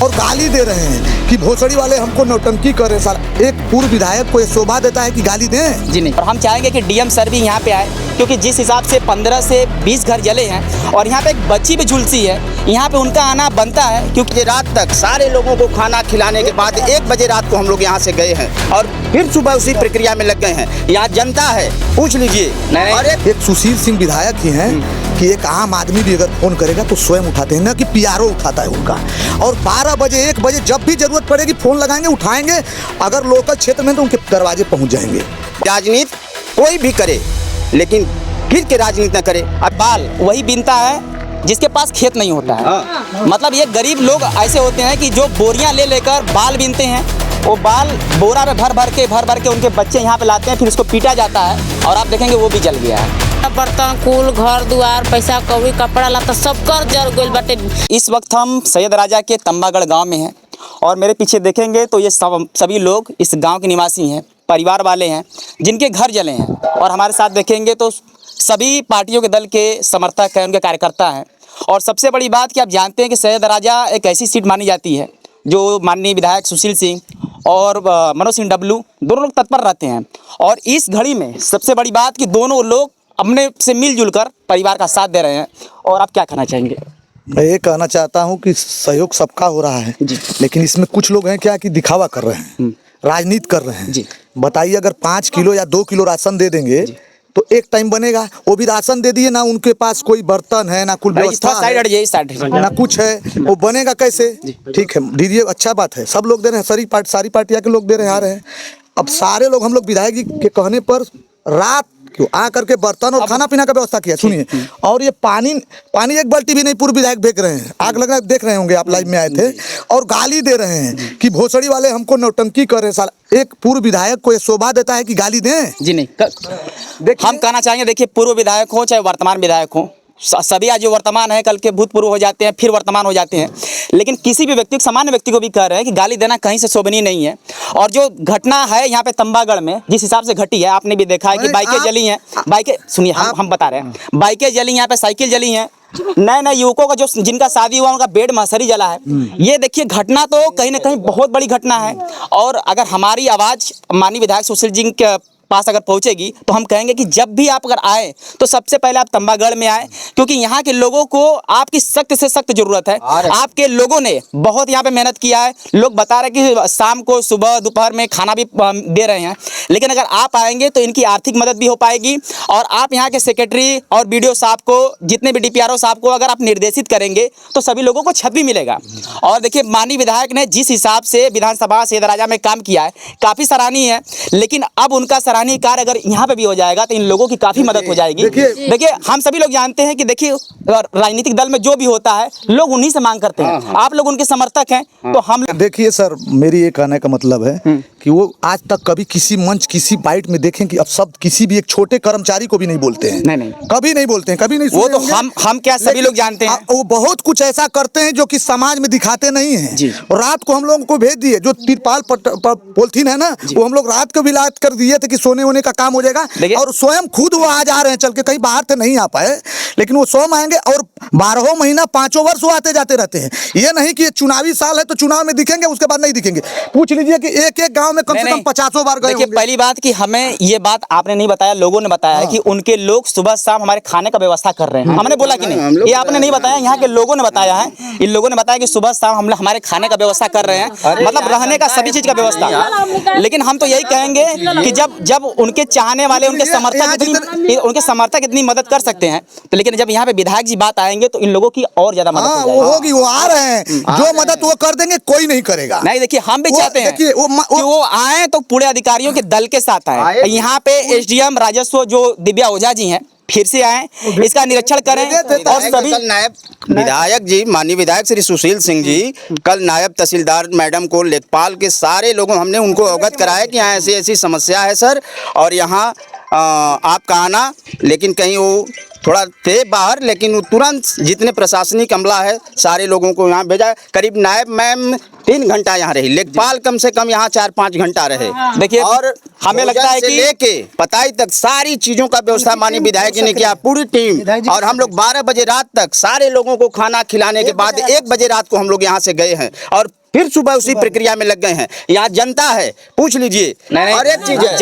और गाली दे रहे हैं कि भोसड़ी वाले हमको नौटंकी कर रहे हैं। सर, एक पूर्व विधायक को ये शोभा देता है कि गाली दें? जी नहीं। और हम चाहेंगे कि डीएम सर भी यहाँ पे आए, क्योंकि जिस हिसाब से 15 से 20 घर जले हैं और यहाँ पे एक बच्ची भी झुलसी है, यहाँ पे उनका आना बनता है। क्योंकि रात तक सारे लोगों को खाना खिलाने के बाद 1 बजे रात को हम लोग यहाँ से गए हैं और फिर सुबह उसी प्रक्रिया में लग गए हैं। यहाँ जनता है, पूछ लीजिए। और एक सुशील सिंह विधायक ही हैं कि एक आम आदमी भी अगर फोन करेगा तो स्वयं उठाते हैं, ना कि पीआरओ उठाता है उनका। और 12 बजे 1 बजे जब भी जरूरत पड़ेगी फोन लगाएंगे, उठाएंगे। अगर लोकल क्षेत्र में तो उनके दरवाजे पहुंच जाएंगे। राजनीति कोई भी करे, लेकिन फिर के राजनीति न करे। अब बाल वही बीनता है जिसके पास खेत नहीं होता है। मतलब ये गरीब लोग ऐसे होते हैं कि जो बोरियां ले लेकर बाल बीनते हैं, वो बाल बोरा में भर भर के उनके बच्चे यहाँ पे लाते हैं, फिर उसको पीटा जाता है और आप देखेंगे वो भी जल गया है। बर्तन कुल घर द्वार पैसा कौड़ी कपड़ा लता सब कर जल गइल बाटे। इस वक्त हम सैयद राजा के तंबागढ़ गांव में हैं और मेरे पीछे देखेंगे तो ये सभी लोग इस गांव के निवासी हैं, परिवार वाले हैं जिनके घर जले हैं। और हमारे साथ देखेंगे तो सभी पार्टियों के दल के समर्थक हैं, उनके कार्यकर्ता हैं। और सबसे बड़ी बात कि आप जानते हैं कि सैयद राजा एक ऐसी सीट मानी जाती है जो माननीय विधायक सुशील सिंह और मनोज सिंह डब्लू दोनों लोग तत्पर रहते हैं। और इस घड़ी में सबसे बड़ी बात कि दोनों लोग अपने से मिलजुल कर परिवार का साथ दे रहे हैं। और आप क्या कहना चाहेंगे? मैं ये कहना चाहता हूँ कि सहयोग सबका हो रहा है, लेकिन इसमें कुछ लोग हैं क्या कि दिखावा कर रहे हैं, राजनीति कर रहे हैं। बताइए, अगर 5 किलो या 2 किलो राशन दे देंगे तो एक टाइम बनेगा। वो भी राशन दे दिए ना, उनके पास कोई बर्तन है ना कुल व्यवस्था है ना कुछ है, वो बनेगा कैसे? ठीक है, दीजिए, अच्छा बात है, सब लोग दे रहे हैं, सारी पार्टियां के लोग दे रहे हैं, आ रहे हैं। अब सारे लोग हम लोग विधायक जी के कहने पर रात क्यों आ करके बर्तन और खाना पीना का व्यवस्था किया। सुनिए, और ये पानी एक बाल्टी भी नहीं पूर्व विधायक फेंक रहे हैं। आग लग रहा है, देख रहे होंगे आप, लाइव में आए थे। और गाली दे रहे हैं कि भोसड़ी वाले हमको नौटंकी कर रहे हैं। साला, एक पूर्व विधायक को ये शोभा देता है कि गाली दें? जी नहीं। हम कहना चाहेंगे, देखिए, पूर्व विधायक हो चाहे वर्तमान विधायक हो, सभी आज जो वर्तमान है कल के भूतपूर्व हो जाते हैं, फिर वर्तमान हो जाते हैं। लेकिन किसी भी व्यक्ति, सामान्य व्यक्ति को भी कह रहे हैं कि गाली देना कहीं से शोभनीय नहीं है। और जो घटना है यहाँ पे तंबागढ़ में जिस हिसाब से घटी है, आपने भी देखा है कि बाइकें जली हैं। बाइकें, सुनिए, हम बता रहे हैं, बाइकें जली, यहाँ पे साइकिल जली हैं। नए युवकों का जो जिनका शादी हुआ उनका बेड मसरी जला है। ये देखिए, घटना तो कहीं ना कहीं बहुत बड़ी घटना है। और अगर हमारी आवाज़ माननीय विधायक सुशील सिंह के पास अगर पहुंचेगी तो हम कहेंगे कि जब भी आप अगर आए तो सबसे पहले आप तंबागढ़ में आए, क्योंकि यहाँ के लोगों को आपकी सख्त से सख्त जरूरत है। आपके लोगों ने बहुत यहाँ पे मेहनत किया है। लोग बता रहे हैं कि शाम को, सुबह, दोपहर में खाना भी दे रहे हैं। लेकिन अगर आप आएंगे तो इनकी आर्थिक मदद भी हो पाएगी। और आप यहाँ के सेक्रेटरी और BDO साहब को, जितने भी DPRO साहब को अगर आप निर्देशित करेंगे तो सभी लोगों को छत भी मिलेगा। और देखिए, माननीय विधायक ने जिस हिसाब से विधानसभा सैयद राजा में काम किया है, काफ़ी सराहनीय है। लेकिन अब उनका कार्य अगर यहाँ पे भी हो जाएगा तो इन लोगों की काफी मदद हो जाएगी। देखिए, हम सभी लोग जानते हैं कि देखिए, राजनीतिक दल में जो भी होता है लोग उन्हीं से मांग करते हैं। आप लोग उनके समर्थक हैं तो हम देखिए सर, मेरी ये कहने का मतलब है कि वो आज तक कभी किसी मंच, किसी बाइट में देखें कि अब शब्द किसी भी एक छोटे कर्मचारी को भी नहीं बोलते हैं। नहीं, कभी नहीं बोलते हैं, कभी नहीं। वो तो हम क्या सभी लोग जानते हैं। वो बहुत कुछ ऐसा करते हैं जो कि समाज में दिखाते नहीं है। और रात को हम लोगों को भेज दिए, जो तिरपाल पॉलिथीन है ना, वो हम लोग रात को भी लाद कर दिए थे कि सोने होने का काम हो जाएगा। और स्वयं खुद वो आज आ रहे हैं, चल के, कहीं बाहर से नहीं आ पाए, लेकिन वो स्वयं आएंगे। और 12 महीना 5 वर्ष वो आते जाते रहते हैं। ये नहीं कि ये चुनावी साल है तो चुनाव में दिखेंगे, उसके बाद नहीं दिखेंगे। पूछ लीजिए कि एक गांव में कम से कम 50 बार गए। देखिए, पहली बात कि हमें ये बात आपने नहीं बताया, लोगों ने बताया कि उनके लोग सुबह शाम हमारे खाने का व्यवस्था कर रहे हैं। हमने बोला कि नहीं, ये आपने नहीं बताया, यहाँ के लोगों ने बताया है। इन लोगों ने बताया कि सुबह शाम हम हमारे खाने का व्यवस्था कर रहे हैं, मतलब रहने का, सभी चीज का व्यवस्था। लेकिन हम तो यही कहेंगे कि जब उनके चाहने वाले, उनके समर्थक इतनी मदद कर सकते हैं, तो लेकिन जब यहाँ पे विधायक जी बात आएंगे तो इन लोगों की और ज्यादा मदद होगी। वो आ रहे हैं, जो मदद वो कर देंगे, कोई नहीं करेगा। नहीं, देखिए, हम भी चाहते हैं कि वो आए तो पूरे अधिकारियों के दल के साथ आए। यहाँ पे SDM राजस्व जो दिव्या ओझा जी हैं फिर से आए, इसका निरीक्षण करें। और सभी नायब विधायक जी, माननीय विधायक श्री सुशील सिंह जी, कल नायब तहसीलदार मैडम को, लेखपाल के सारे लोगों, हमने उनको अवगत कराया कि यहाँ ऐसी ऐसी समस्या है सर, और यहाँ आपका आना, लेकिन कहीं वो थोड़ा थे बाहर, लेकिन वो तुरंत जितने प्रशासनिक अमला है सारे लोगों को यहाँ भेजा। करीब नायब मैम 3 घंटा यहाँ रही, लेखपाल कम से कम यहाँ 4-5 घंटा रहे। देखिए, और हमें लगता है से कि लेके पताई तक सारी चीजों का व्यवस्था माननीय विधायक जी ने किया, पूरी टीम। और हम लोग 12 बजे रात तक सारे लोगों को खाना खिलाने के बाद 1 बजे रात को हम लोग यहाँ से गए हैं और फिर सुबह उसी प्रक्रिया में लग गए हैं। यहाँ जनता है, पूछ लीजिए। और एक चीज है,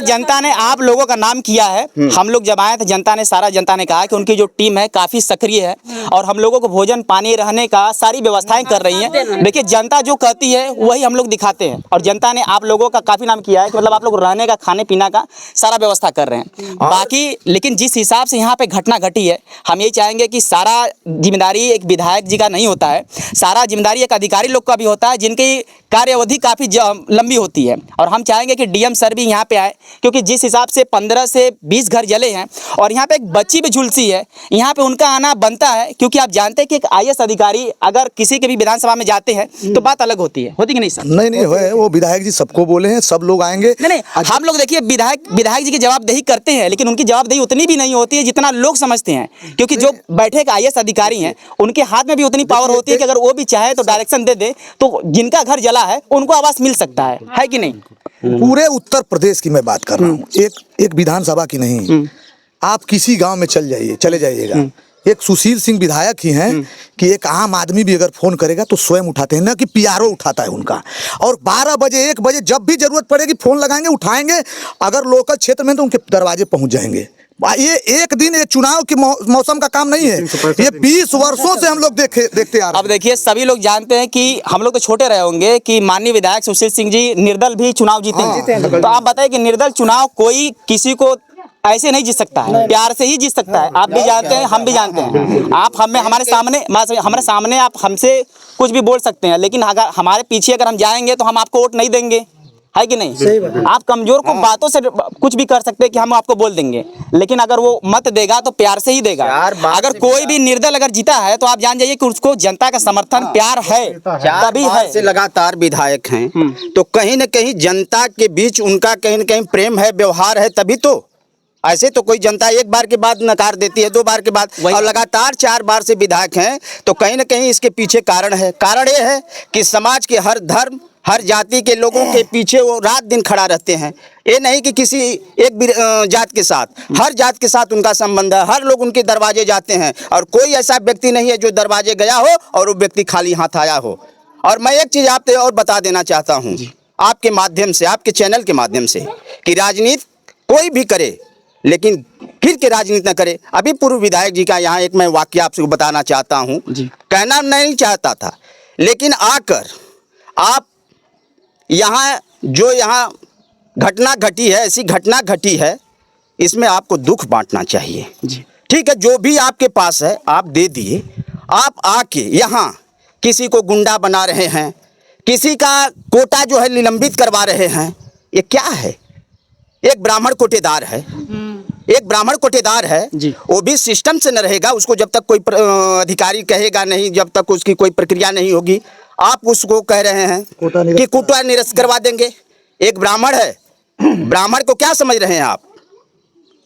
जनता ने आप लोगों का नाम किया है। हम लोग जब आए थे सारा जनता ने कहा कि उनकी जो टीम है काफी सक्रिय है और हम लोगों को भोजन पानी रहने का सारी व्यवस्थाएं कर रही हैं। देखिए जनता जो कहती है वही हम लोग दिखाते हैं और जनता ने आप लोगों का काफी नाम किया है कि मतलब आप लोग रहने का खाने पीने का सारा व्यवस्था कर रहे हैं। बाकी लेकिन जिस हिसाब से यहाँ पे घटना घटी है, हम यही चाहेंगे कि सारा जिम्मेदारी एक विधायक जी का नहीं होता है, सारा जिम्मेदारी एक अधिकारी लोग का भी होता है जिनकी कार्य अवधि काफी लंबी होती है। और हम चाहेंगे कि डीएम सर भी यहाँ पे आए, क्योंकि जिस हिसाब से 15 से 20 घर जले हैं और यहाँ पे एक बच्ची भी झुलसी है, यहाँ पे उनका आना बनता है। क्योंकि आप जानते हैं कि एक आईएएस अधिकारी अगर किसी के भी विधानसभा में जाते हैं तो बात अलग होती है, होती कि नहीं सर? नहीं है, वो विधायक जी सबको बोले हैं, सब लोग आएंगे। नहीं, हम लोग देखिए विधायक जी की जवाबदेही करते हैं, लेकिन उनकी जवाबदेही उतनी भी नहीं होती है जितना लोग समझते हैं। क्योंकि जो बैठे के आईएएस अधिकारी हैं उनके हाथ में भी उतनी पावर होती है कि अगर वो भी चाहे तो डायरेक्शन दे दे तो जिनका घर जला है उनको आवास मिल सकता है कि नहीं? पूरे उत्तर प्रदेश की मैं बात कर रहा हूँ, एक विधानसभा की नहीं। आप किसी गांव में चले जाइएगा, एक सुशील सिंह विधायक ही हैं कि एक आम आदमी भी अगर फोन करेगा तो स्वयं उठाते हैं, ना कि पीआरओ उठाता है उनका। और 12 बजे 1 बजे जब भी जरूरत पड़ेगी फोन लगाएंगे, उठाएंगे। अगर लोकल क्षेत्र में तो उनके दरवाजे पहुंच जाएंगे। ये एक दिन ये चुनाव के मौसम का काम नहीं है, ये 20 वर्षों से हम लोग देखते आ रहे हैं। अब देखिए सभी लोग जानते हैं कि हम लोग तो छोटे रहे होंगे कि माननीय विधायक सुशील सिंह जी निर्दल भी चुनाव जीते हैं। तो आप बताइए कि निर्दल चुनाव कोई किसी को ऐसे नहीं जीत सकता है, प्यार से ही जीत सकता है। आप भी जानते हैं, हम भी जानते हैं। आप हमारे सामने आप हमसे कुछ भी बोल सकते हैं, लेकिन अगर हमारे पीछे अगर हम जाएंगे तो हम आपको वोट नहीं देंगे, है कि नहीं? आप कमजोर को बातों से कुछ भी कर सकते हैं कि हम आपको बोल देंगे, लेकिन अगर वो मत देगा तो प्यार से ही देगा। अगर कोई भी निर्दल अगर जीता है तो आप जान जाइए कि उसको जनता का समर्थन प्यार है, तभी है। से लगातार विधायक हैं तो कहीं न कहीं जनता के बीच उनका कहीं न कहीं प्रेम है, व्यवहार है, तभी तो। ऐसे तो कोई जनता एक बार के बाद नकार देती है, 2 बार के बाद, और लगातार 4 बार से विधायक हैं तो कहीं न कहीं इसके पीछे कारण है। कारण ये है कि समाज के हर धर्म हर जाति के लोगों के पीछे वो रात दिन खड़ा रहते हैं। ये नहीं कि किसी एक जात के साथ, हर जात के साथ उनका संबंध है, हर लोग उनके दरवाजे जाते हैं और कोई ऐसा व्यक्ति नहीं है जो दरवाजे गया हो और वो व्यक्ति खाली हाथ आया हो। और मैं एक चीज़ आपसे और बता देना चाहता हूँ आपके माध्यम से, आपके चैनल के माध्यम से, कि राजनीति कोई भी करे लेकिन फिर के राजनीति न करे। अभी पूर्व विधायक जी का यहाँ एक मैं वाक्य आपसे बताना चाहता हूँ, कहना नहीं चाहता था, लेकिन आकर आप यहाँ घटना घटी है, ऐसी घटना घटी है, इसमें आपको दुख बांटना चाहिए। ठीक है, जो भी आपके पास है आप दे दिए। आप आके यहाँ किसी को गुंडा बना रहे हैं, किसी का कोटा जो है निलंबित करवा रहे हैं, ये क्या है? एक ब्राह्मण कोटेदार है, एक ब्राह्मण कोटेदार है, वो भी सिस्टम से न रहेगा। उसको जब तक कोई अधिकारी कहेगा नहीं, जब तक उसकी कोई प्रक्रिया नहीं होगी, आप उसको कह रहे हैं कि कोटा निरस्त करवा देंगे। एक ब्राह्मण है, ब्राह्मण को क्या समझ रहे हैं आप?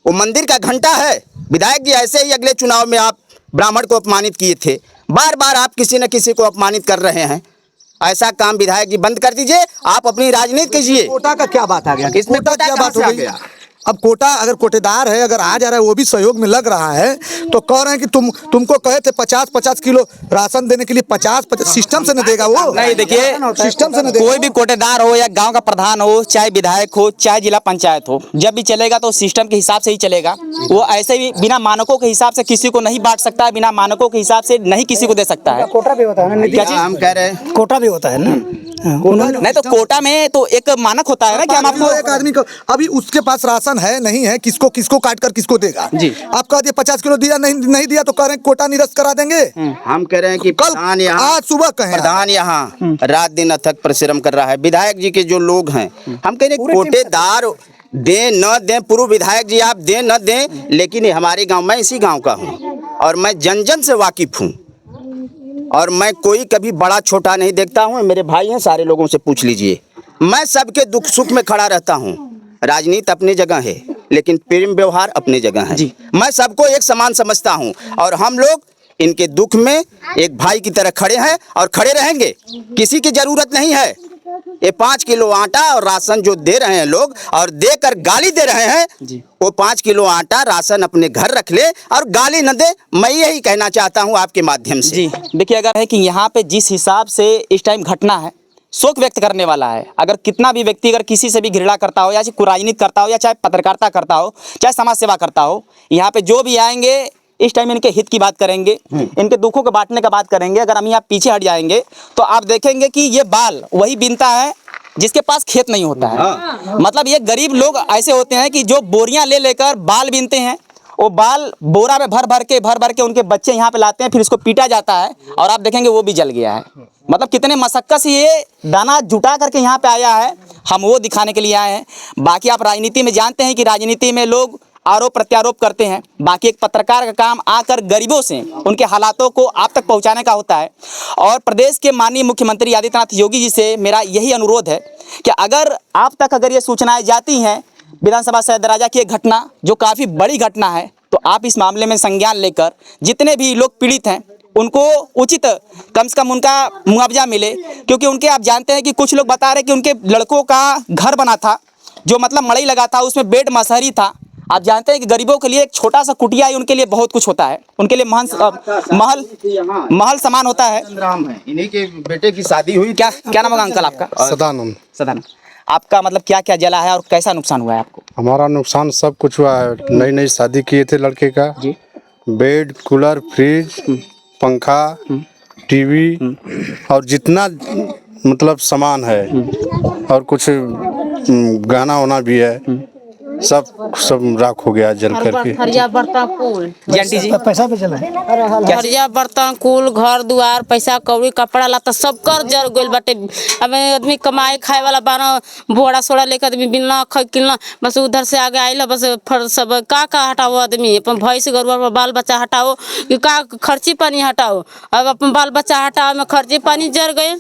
वो मंदिर का घंटा है। विधायक जी ऐसे ही अगले चुनाव में आप ब्राह्मण को अपमानित किए थे, बार बार आप किसी न किसी को अपमानित कर रहे हैं। ऐसा काम विधायक जी बंद कर दीजिए, आप अपनी राजनीति कीजिए। कोटा का क्या बात आ गया? इसमें कोटा क्या बात हो आ गई? गया? अब कोटा अगर कोटेदार है, अगर आ जा रहा है, वो भी सहयोग में लग रहा है, तो कह रहे हैं कि तुमको कहे थे 50-50 किलो राशन देने के लिए, 50-50 सिस्टम से न देगा वो? नहीं, देखिए सिस्टम से न देगा। कोई भी कोटेदार हो या गांव का प्रधान हो, चाहे विधायक हो, चाहे जिला पंचायत हो, जब भी चलेगा तो सिस्टम के हिसाब से ही चलेगा। वो ऐसे भी बिना मानकों के हिसाब से किसी को नहीं बांट सकता है, बिना मानकों के हिसाब से नहीं किसी को दे सकता है। कोटा भी होता है ना, क्या चीज? हम कह रहे हैं कोटा भी होता है ना। नहीं तो कोटा में तो एक मानक होता है ना कि हम आपको एक आदमी को अभी उसके पास राशन है नहीं है, किसको काट कर किसको देगा? जी। आप कह दिए 50 किलो दिया, नहीं दिया तो कह रहे हैं कोटा निरस्त करा देंगे। हम कह रहे हैं कि कल आज सुबह कहें प्रधान यहाँ रात दिन अथक परिश्रम कर रहा है। विधायक जी के जो लोग हैं, हम कह रहे हैं कोटेदार दें न दें, पूर्व विधायक जी आप दें न दें, लेकिन हमारे गांव, मैं इसी गांव का हूँ और मैं जन से वाकिफ हूँ और मैं कोई कभी बड़ा छोटा नहीं देखता हूँ। मेरे भाई हैं, सारे लोगों से पूछ लीजिए, मैं सबके दुख सुख में खड़ा रहता हूँ। राजनीति अपनी जगह है लेकिन प्रेम व्यवहार अपनी जगह है। मैं सबको एक समान समझता हूँ और हम लोग इनके दुख में एक भाई की तरह खड़े हैं और खड़े रहेंगे। किसी की जरूरत नहीं है, ये 5 किलो आटा और राशन जो दे रहे हैं लोग और देकर गाली दे रहे हैं जी। वो 5 किलो आटा राशन अपने घर रख ले और गाली न दे। मैं यही कहना चाहता हूँ आपके माध्यम से। जी देखिए, अगर है कि यहाँ पे जिस हिसाब से इस टाइम घटना है, शोक व्यक्त करने वाला है। अगर कितना भी व्यक्ति अगर किसी से भी घृणा करता हो या चाहे राजनीति करता हो या चाहे पत्रकारिता करता हो चाहे समाज सेवा करता हो, यहाँ पे जो भी आएंगे इस टाइम इनके हित की बात करेंगे, इनके दुखों को बांटने का बात करेंगे। अगर हम यहाँ पीछे हट जाएंगे तो आप देखेंगे कि ये बाल वही बिनता है जिसके पास खेत नहीं होता है। मतलब ये गरीब लोग ऐसे होते हैं कि जो बोरियां ले लेकर बाल बीनते हैं, वो बाल बोरा में भर भर के उनके बच्चे यहाँ पे लाते हैं, फिर इसको पीटा जाता है और आप देखेंगे वो भी जल गया है। मतलब कितने मशक्कत से ये दाना जुटा करके यहाँ पे आया है, हम वो दिखाने के लिए आए हैं। बाकी आप राजनीति में जानते हैं कि राजनीति में लोग आरोप प्रत्यारोप करते हैं, बाकी एक पत्रकार का काम आकर गरीबों से उनके हालातों को आप तक पहुंचाने का होता है। और प्रदेश के माननीय मुख्यमंत्री आदित्यनाथ योगी जी से मेरा यही अनुरोध है कि अगर आप तक अगर ये सूचनाएं जाती हैं विधानसभा सैदराजा की एक घटना जो काफ़ी बड़ी घटना है, तो आप इस मामले में संज्ञान लेकर जितने भी लोग पीड़ित हैं उनको उचित कम से कम उनका मुआवजा मिले। क्योंकि उनके आप जानते हैं कि कुछ लोग बता रहे हैं कि उनके लड़कों का घर बना था जो मतलब मड़ई लगा था, उसमें बेड मसहरी था। आप जानते हैं कि गरीबों के लिए एक छोटा सा कुटिया ही उनके लिए बहुत कुछ होता है, उनके लिए महल समान होता है। इन्हीं के बेटे की शादी हुई। क्या नाम होगा अंकल आपका? सदानंद। सदानंद। आपका मतलब क्या क्या जला है और कैसा नुकसान हुआ है आपको? हमारा नुकसान सब कुछ हुआ है। नई नई शादी किए थे लड़के का जी। बेड, कूलर, फ्रिज, पंखा, टीवी और जितना मतलब सामान है और कुछ गहना होना भी है, सब राख हो गया जल करके। हरिया बर्तन कुल जी जी पैसा पे चला है। हरिया बर्तन कुल घर दुआर पैसा कौड़ी कपड़ा लता सब कर जर गइल बाटे। अब आदमी कमाए खाए वाला बाना बोड़ा सोड़ा लेकर आदमी बिनना किनना, बस उधर से आगे आइल बस सब का हटाओ आदमी अपन भैंस गरुआ बाल बच्चा हटाओ कि का खर्ची पानी हटाओ। अब अपन बाल बच्चा हटाओ में खर्ची पानी जर गए।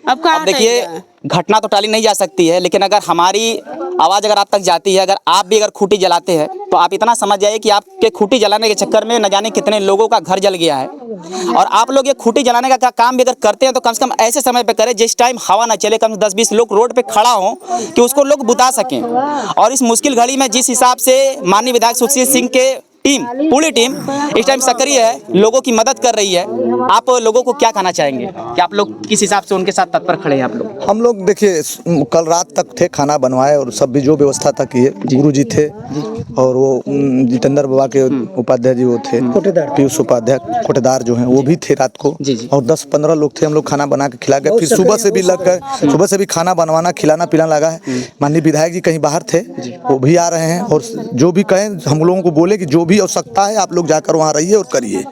अब का देखिए, घटना तो टाली नहीं जा सकती है, लेकिन अगर हमारी आवाज़ अगर आप तक जाती है, अगर आप भी अगर खूंटी जलाते हैं तो आप इतना समझ जाइए कि आपके खूंटी जलाने के चक्कर में न जाने कितने लोगों का घर जल गया है। और आप लोग ये खूंटी जलाने का काम भी अगर करते हैं तो कम से कम ऐसे समय पे करें जिस टाइम हवा ना चले, कम से 10-20 लोग रोड पे खड़ा हों कि उसको लोग बुता सकें। और इस मुश्किल घड़ी में जिस हिसाब से माननीय विधायक सुशील सिंह के टीम, पूरी टीम इस टाइम सक्रिय है, लोगों की मदद कर रही है, आप लोगों को क्या कहना चाहेंगे कि आप लोग किस हिसाब से उनके साथ तत्पर खड़े हैं? आप लोग हम लोग देखिए कल रात तक थे, खाना बनवाए और सब भी जो व्यवस्था था किए। गुरु जी थे और वो जितेंद्र बाबा के उपाध्याय जी वो थे, पीयूष उपाध्याय कोटेदार जो हैं वो भी थे रात को। और 10-15 लोग थे, हम लोग खाना बना के खिला गए। फिर सुबह से भी लग गए, सुबह से भी खाना बनवाना खिलाना पिलाना लगा है। माननीय विधायक जी कहीं बाहर थे, वो भी आ रहे हैं और जो भी कहें हम लोगों को बोले कि जो भी आवश्यकता है आप लोग जाकर वहाँ रहिए और करिए।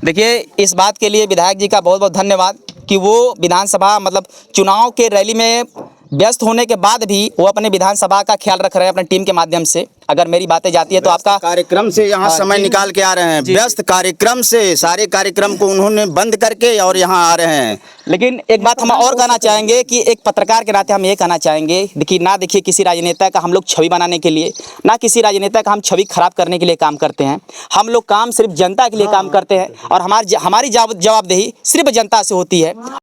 देखिए, इस बात के लिए विधायक जी का बहुत बहुत धन्यवाद कि वो विधानसभा मतलब चुनाव के रैली में व्यस्त होने के बाद भी वो अपने विधानसभा का ख्याल रख रहे हैं अपने टीम के माध्यम से। अगर मेरी बातें जाती है तो आपका कार्यक्रम से यहाँ समय निकाल के आ रहे हैं, व्यस्त कार्यक्रम से सारे कार्यक्रम को उन्होंने बंद करके और यहाँ आ रहे हैं। लेकिन एक बात हम और कहना चाहेंगे कि एक पत्रकार के नाते हम ये कहना चाहेंगे कि ना देखिए किसी राजनेता का हम लोग छवि बनाने के लिए, ना किसी राजनेता का हम छवि खराब करने के लिए काम करते हैं। हम लोग काम सिर्फ जनता के लिए काम करते हैं और हमारी जवाबदेही सिर्फ जनता से होती है।